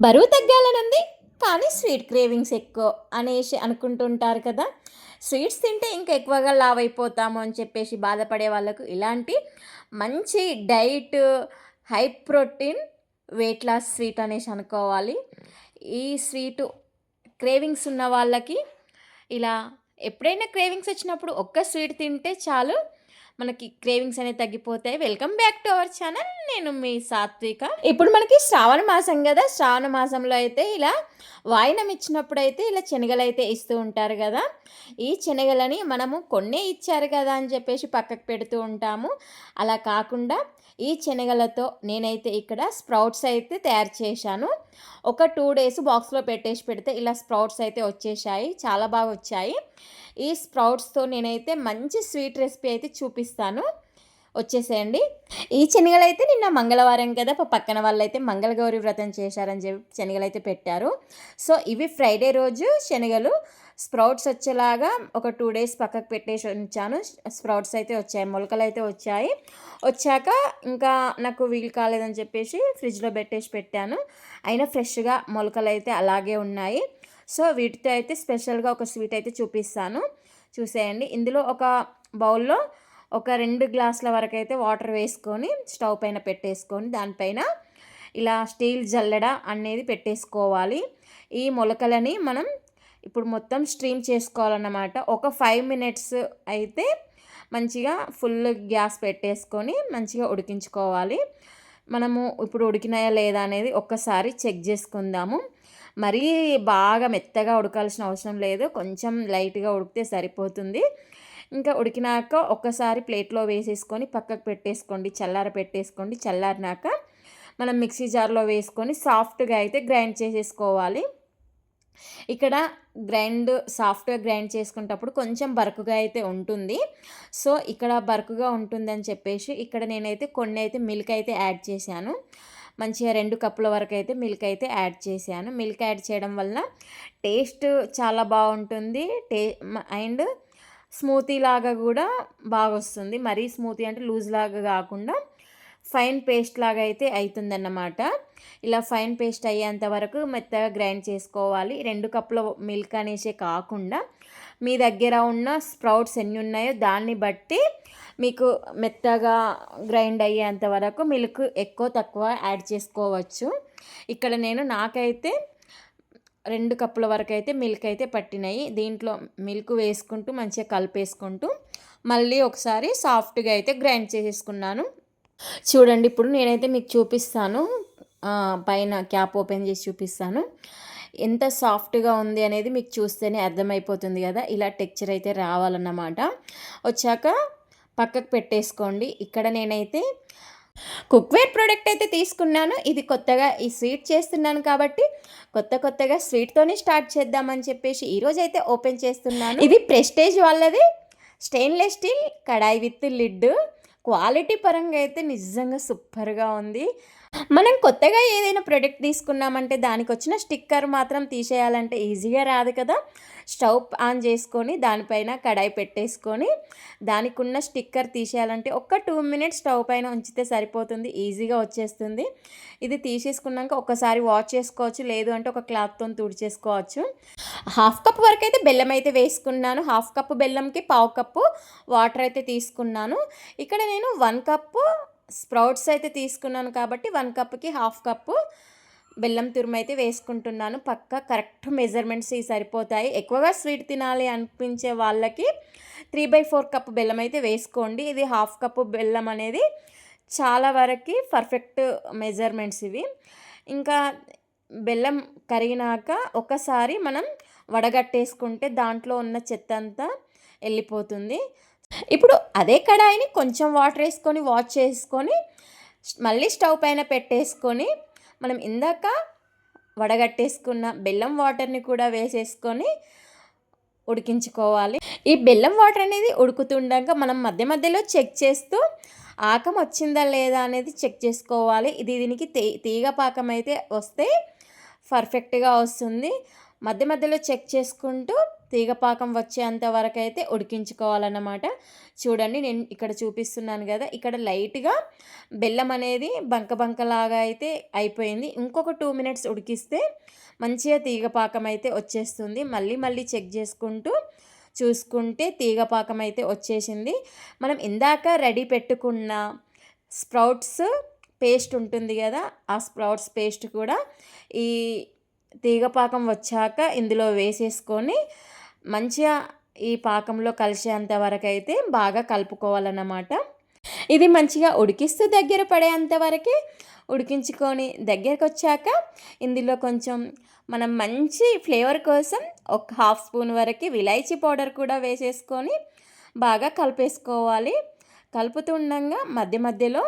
బరువు తగ్గాలనుంది. కానీ sweet cravings ఎక్కువ అనేసి అనుకుంటుంటారు కదా! స్వీట్స్ తింటే ఇంకా ఎక్కువగా లావైపోతాము అని చెప్పేసి బాధపడే వాళ్ళకు ఇలాంటి మంచి diet, high protein, weight loss sweet అనేసి అనుకోవాలి. ఈ స్వీటు క్రేవింగ్స్ ఉన్న వాళ్ళకి ఇలా ఎప్పుడైనా క్రేవింగ్స్ వచ్చినప్పుడు ఒక్క స్వీట్ తింటే చాలు మనకి క్రేవింగ్స్ అనేవి తగ్గిపోతాయి. Welcome back to our channel. నేను మీ సాత్విక. ఇప్పుడు మనకి శ్రావణ మాసం కదా! శ్రావణ మాసంలో అయితే ఇలా వాయినం ఇచ్చినప్పుడైతే ఇలా శనగలైతే ఇస్తూ ఉంటారు కదా! ఈ శనగలని మనము కొన్నే ఇచ్చారు కదా అని చెప్పేసి పక్కకు పెడుతూ ఉంటాము. అలా కాకుండా ఈ శనగలతో నేనైతే ఇక్కడ స్ప్రౌట్స్ అయితే తయారు చేశాను. ఒక 2 డేస్ బాక్స్‌లో పెట్టేసి పెడితే ఇలా స్ప్రౌట్స్ అయితే వచ్చేశాయి. చాలా బాగా వచ్చాయి. ఈ స్ప్రౌట్స్‌తో నేనైతే మంచి స్వీట్ రెసిపీ అయితే చూపిస్తాను. వచ్చేసేయండి. ఈ శనగలైతే నిన్న మంగళవారం కదా! పక్కన వాళ్ళైతే మంగళగౌరి వ్రతం చేశారని చెప్పి శనగలైతే పెట్టారు. సో, ఇవి ఫ్రైడే రోజు శనగలు స్ప్రౌట్స్ వచ్చేలాగా ఒక 2 డేస్ పక్కకు పెట్టేసి ఉంచాను. స్ప్రౌట్స్ అయితే వచ్చాయి. మొలకలైతే వచ్చాయి. వచ్చాక ఇంకా నాకు వీలు కాలేదని చెప్పేసి ఫ్రిడ్జ్‌లో పెట్టాను. అయినా ఫ్రెష్‌గా మొలకలైతే అలాగే ఉన్నాయి. సో, వీటితో అయితే స్పెషల్‌గా ఒక స్వీట్ అయితే చూపిస్తాను. చూసేయండి. ఇందులో ఒక బౌల్‌లో ఒక 2 గ్లాసుల వరకైతే వాటర్ వేసుకొని స్టవ్ పైన పెట్టేసుకొని దానిపైన ఇలా స్టీల్ జల్లెడ అనేది పెట్టేసుకోవాలి. ఈ మొలకలని మనం ఇప్పుడు మొత్తం స్ట్రీమ్ చేసుకోవాలన్నమాట. ఒక 5 మినిట్స్ అయితే మంచిగా ఫుల్ గ్యాస్ పెట్టేసుకొని మంచిగా ఉడికించుకోవాలి. మనము ఇప్పుడు ఉడికినాయా లేదా అనేది ఒక్కసారి చెక్ చేసుకుందాము. మరీ బాగా మెత్తగా ఉడకాల్సిన అవసరం లేదు. కొంచెం లైట్‌గా ఉడికితే సరిపోతుంది. ఇంకా ఉడికినాక ఒక్కసారి ప్లేట్‌లో వేసేసుకొని పక్కకు పెట్టేసుకోండి. పెట్టేసుకోండి. చల్లారినాక మనం మిక్సీ జార్‌లో వేసుకొని సాఫ్ట్‌గా అయితే గ్రైండ్ చేసేసుకోవాలి. ఇక్కడ సాఫ్ట్‌గా గ్రైండ్ చేసుకునేటప్పుడు కొంచెం బరకుగా అయితే ఉంటుంది. సో, ఇక్కడ బరకుగా ఉంటుందని చెప్పేసి ఇక్కడ నేనైతే కొన్ని అయితే మిల్క్ అయితే యాడ్ చేశాను. మంచిగా 2 కప్పుల వరకు అయితే మిల్క్ అయితే యాడ్ చేశాను. మిల్క్ యాడ్ చేయడం వలన టేస్ట్ చాలా బావుంటుంది. అండ్ స్మూతీ లాగా గూడా బాగొస్తుంది. మరీ స్మూతీ అంటే లూజ్ లాగా గాకుండా ఫైన్ పేస్ట్ లాగా అయితే అయితుందన్నమాట. ఇలా ఫైన్ పేస్ట్ అయ్యేంత వరకు మెత్తగా గ్రైండ్ చేసుకోవాలి. 2 కప్పుల మిల్క్ అనేసే కాకుండా మీ దగ్గర ఉన్న స్ప్రౌట్స్ ఎన్ని ఉన్నాయో దాన్ని బట్టి మీకు మెత్తగా గ్రైండ్ అయ్యేంత వరకు మిల్క్ ఎక్కువ తక్కువ యాడ్ చేసుకోవచ్చు. ఇక్కడ నాకైతే 2 కప్పుల వరకు అయితే మిల్క్ అయితే పట్టినాయి. దీంట్లో మిల్క్ వేసుకుంటూ మంచిగా కలిపేసుకుంటూ మళ్ళీ ఒకసారి సాఫ్ట్‌గా అయితే గ్రైండ్ చేసేసుకున్నాను. చూడండి ఇప్పుడు నేనైతే మీకు చూపిస్తాను. పైన క్యాప్ ఓపెన్ చేసి చూపిస్తాను. ఎంత సాఫ్ట్‌గా ఉంది అనేది మీకు చూస్తేనే అర్థమైపోతుంది కదా! ఇలా టెక్స్చర్ అయితే రావాలన్నమాట. వచ్చాక పక్కకు పెట్టేసుకోండి. ఇక్కడ నేనైతే కుక్వేర్ ప్రోడక్ట్ అయితే తీసుకున్నాను. ఇది కొత్తగా ఈ స్వీట్ చేస్తున్నాను కాబట్టి కొత్తగా స్వీట్‌తోనే స్టార్ట్ చేద్దామని చెప్పేసి ఈరోజైతే ఓపెన్ చేస్తున్నాను. ఇది ప్రెస్టేజ్ వాళ్ళది stainless steel kadai with lid. Quality పరంగా అయితే నిజంగా సూపర్‌గా ఉంది. మనం కొత్తగా ఏదైనా ప్రొడక్ట్ తీసుకున్నామంటే దానికొచ్చిన స్టిక్కర్ మాత్రం తీసేయాలంటే ఈజీగా రాదు కదా! స్టవ్ ఆన్ చేసుకొని దానిపైన కడాయి పెట్టేసుకొని దానికున్న స్టిక్కర్ తీసేయాలంటే ఒక్క 2 మినిట్స్ స్టవ్ పైన ఉంచితే సరిపోతుంది. ఈజీగా వచ్చేస్తుంది. ఇది తీసేసుకున్నాక ఒక్కసారి వాష్ చేసుకోవచ్చు. లేదు అంటే ఒక క్లాత్‌తోని తుడిచేసుకోవచ్చు. హాఫ్ కప్ వరకైతే బెల్లం అయితే వేసుకున్నాను. హాఫ్ కప్పు బెల్లంకి పావు కప్పు వాటర్ అయితే తీసుకున్నాను. ఇక్కడ నేను 1 కప్పు స్ప్రౌట్స్ అయితే తీసుకున్నాను కాబట్టి 1 కప్‌కి హాఫ్ కప్పు బెల్లం తురుమైతే వేసుకుంటున్నాను. పక్కా కరెక్ట్ మెజర్మెంట్స్ ఇవి సరిపోతాయి. ఎక్కువగా స్వీట్ తినాలి అనిపించే వాళ్ళకి 3/4 కప్పు బెల్లం అయితే వేసుకోండి. ఇది హాఫ్ కప్పు బెల్లం అనేది చాలా వరకి పర్ఫెక్ట్ మెజర్మెంట్స్ ఇవి. ఇంకా బెల్లం కరిగినాక ఒకసారి మనం వడగట్టేసుకుంటే దాంట్లో ఉన్న చెత్త అంతా వెళ్ళిపోతుంది. ఇప్పుడు అదే కడాయిని కొంచెం వాటర్ వేసుకొని వాష్ చేసుకొని మళ్ళీ స్టవ్ పైన పెట్టేసుకొని మనం ఇందాక వడగట్టేసుకున్న బెల్లం వాటర్ని కూడా వేసేసుకొని ఉడికించుకోవాలి. ఈ బెల్లం వాటర్ అనేది ఉడుకుతుండగా మనం మధ్య మధ్యలో చెక్ చేస్తూ ఆకం వచ్చిందా లేదా అనేది చెక్ చేసుకోవాలి. దీనికి తీగ పాకం అయితే వస్తే పర్ఫెక్ట్‌గా వస్తుంది. మధ్య మధ్యలో చెక్ చేసుకుంటూ తీగ పాకం వచ్చేంత వరకైతే ఉడికించుకోవాలన్నమాట. చూడండి నేను ఇక్కడ చూపిస్తున్నాను గదా! ఇక్కడ లైట్‌గా బెల్లం అనేది బంక బంకలాగా అయితే అయిపోయింది. ఇంకొక 2 మినిట్స్ ఉడికిస్తే మంచిగా తీగ పాకం అయితే వచ్చేస్తుంది. మళ్ళీ మళ్ళీ చెక్ చేసుకుంటూ చూసుకుంటే తీగ పాకం అయితే వచ్చేసింది. మనం ఇందాక రెడీ పెట్టుకున్న స్ప్రౌట్స్ పేస్ట్ ఉంటుంది గదా! ఆ స్ప్రౌట్స్ పేస్ట్ కూడా ఈ తీగ పాకం వచ్చాక ఇందులో వేసేసుకొని మంచిగా ఈ పాకంలో కలిసేంత వరకైతే బాగా కలుపుకోవాలన్నమాట. ఇది మంచిగా ఉడికిస్తూ దగ్గర పడేంత వరకే ఉడికించుకొని దగ్గరకొచ్చాక ఇందులో కొంచెం మనం మంచి ఫ్లేవర్ కోసం ఒక హాఫ్ స్పూన్ వరకు ఇలాచీ పౌడర్ కూడా వేసేసుకొని బాగా కలిపేసుకోవాలి. కలుపుతూ ఉండంగా మధ్య మధ్యలో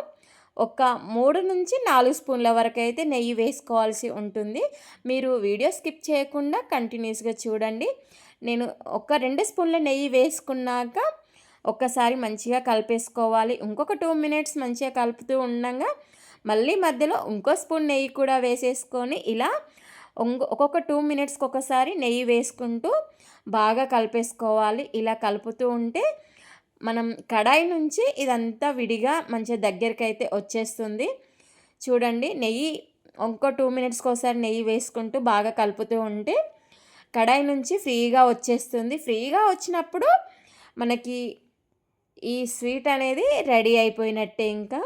ఒక 3-4 స్పూన్ల వరకు అయితే నెయ్యి వేసుకోవాల్సి ఉంటుంది. మీరు వీడియో స్కిప్ చేయకుండా కంటిన్యూస్గా చూడండి. నేను ఒక 2 స్పూన్ల నెయ్యి వేసుకున్నాక ఒక్కసారి మంచిగా కలిపేసుకోవాలి. ఇంకొక 2 మినిట్స్ మంచిగా కలుపుతూ ఉండంగా మళ్ళీ మధ్యలో ఇంకో స్పూన్ నెయ్యి కూడా వేసేసుకొని ఇలా ఒక్కొక్క 2 మినిట్స్కి ఒకసారి నెయ్యి వేసుకుంటూ బాగా కలిపేసుకోవాలి. ఇలా కలుపుతూ ఉంటే మనం కడాయి నుంచి ఇదంతా విడిగా మంచిగా దగ్గరకైతే వచ్చేస్తుంది. చూడండి నెయ్యి ఇంకో 2 మినిట్స్కి ఒకసారి నెయ్యి వేసుకుంటూ బాగా కలుపుతూ ఉంటే కడాయి నుంచి ఫ్రీగా వచ్చేస్తుంది. ఫ్రీగా వచ్చినప్పుడు మనకి ఈ స్వీట్ అనేది రెడీ అయిపోయినట్టే. ఇంకా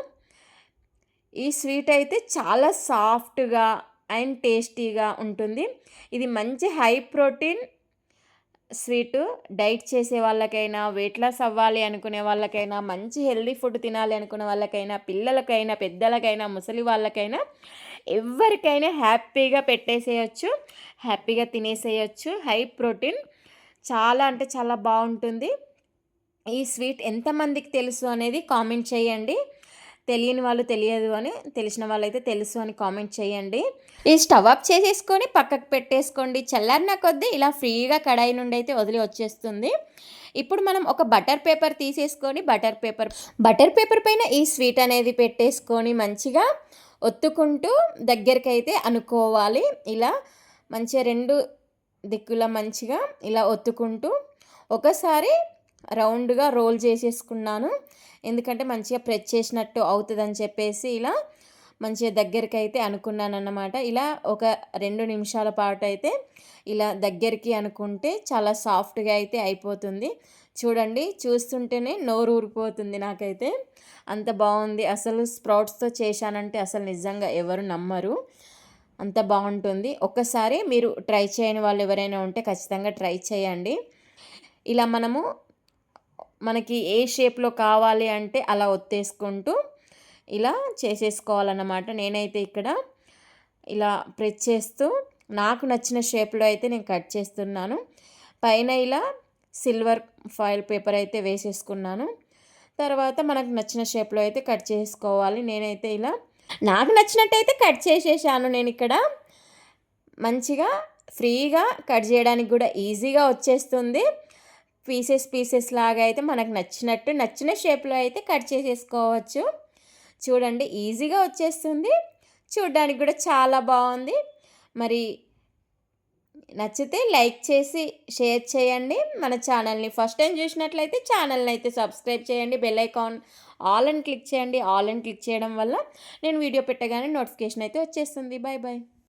ఈ స్వీట్ అయితే చాలా సాఫ్ట్గా అండ్ టేస్టీగా ఉంటుంది. ఇది మంచి హై ప్రోటీన్ స్వీటు. డైట్ చేసే వాళ్ళకైనా, వెయిట్ లాస్ అవ్వాలి అనుకునే వాళ్ళకైనా, మంచి హెల్దీ ఫుడ్ తినాలి అనుకునే వాళ్ళకైనా, పిల్లలకైనా, పెద్దలకైనా, ముసలి వాళ్ళకైనా ఎవరికైనా హ్యాపీగా పెట్టేసేయచ్చు, హ్యాపీగా తినేసేయచ్చు. హై ప్రోటీన్ చాలా అంటే చాలా బాగుంటుంది. ఈ స్వీట్ ఎంతమందికి తెలుసు అనేది కామెంట్ చేయండి. తెలియని వాళ్ళు తెలియదు అని, తెలిసిన వాళ్ళైతే తెలుసు అని కామెంట్ చేయండి. ఈ స్టవ్ ఆఫ్ చేసేసుకొని పక్కకు పెట్టేసుకోండి. చల్లారిన కొద్దీ ఇలా ఫ్రీగా కడాయి నుండి అయితే వదిలి వచ్చేస్తుంది. ఇప్పుడు మనం ఒక బటర్ పేపర్ తీసేసుకొని బటర్ పేపర్ పైన ఈ స్వీట్ అనేది పెట్టేసుకొని మంచిగా ఒత్తుకుంటూ దగ్గరికైతే అనుకోవాలి. ఇలా మంచిగా 2 దిక్కుల మంచిగా ఇలా ఒత్తుకుంటూ ఒకసారి రౌండ్గా రోల్ చేసేసుకున్నాను. ఎందుకంటే మంచిగా ప్రెస్ చేసినట్టు అవుతుందని చెప్పేసి ఇలా మంచిగా దగ్గరికి అయితే అనుకున్నానన్నమాట. ఇలా ఒక 2 నిమిషాల పాటు అయితే ఇలా దగ్గరికి అనుకుంటే చాలా సాఫ్ట్గా అయితే అయిపోతుంది. చూడండి చూస్తుంటేనే నోరు ఊరిపోతుంది నాకైతే. అంత బాగుంది. అసలు స్ప్రౌట్స్తో చేశానంటే అసలు నిజంగా ఎవరు నమ్మరు, అంత బాగుంటుంది. ఒక్కసారి మీరు ట్రై చేయని వాళ్ళు ఎవరైనా ఉంటే ఖచ్చితంగా ట్రై చేయండి. ఇలా మనకి ఏ షేప్లో కావాలి అంటే అలా ఒత్తేసుకుంటూ ఇలా చేసేసుకోవాలన్నమాట. నేనైతే ఇక్కడ ఇలా ప్రెస్ చేస్తూ నాకు నచ్చిన షేప్లో అయితే నేను కట్ చేస్తున్నాను. పైన ఇలా సిల్వర్ ఫాయిల్ పేపర్ అయితే వేసేసుకున్నాను. తర్వాత మనకు నచ్చిన షేప్లో అయితే కట్ చేసుకోవాలి. నేనైతే ఇలా నాకు నచ్చినట్టయితే కట్ చేసేసాను. నేను ఇక్కడ మంచిగా ఫ్రీగా కట్ చేయడానికి కూడా ఈజీగా వచ్చేస్తుంది. పీసెస్ లాగా అయితే మనకు నచ్చిన షేప్లో అయితే కట్ చేసేసుకోవచ్చు. చూడండి ఈజీగా వచ్చేస్తుంది. చూడడానికి కూడా చాలా బాగుంది. మరి నచ్చితే లైక్ చేసి షేర్ చేయండి. మన ఛానల్ని ఫస్ట్ టైం చూసినట్లయితే ఛానల్ని అయితే సబ్స్క్రైబ్ చేయండి. బెల్ ఐకాన్ ఆల్ అని క్లిక్ చేయండి. ఆల్ అని క్లిక్ చేయడం వల్ల నేను వీడియో పెట్టగానే నోటిఫికేషన్ అయితే వచ్చేస్తుంది. Bye bye.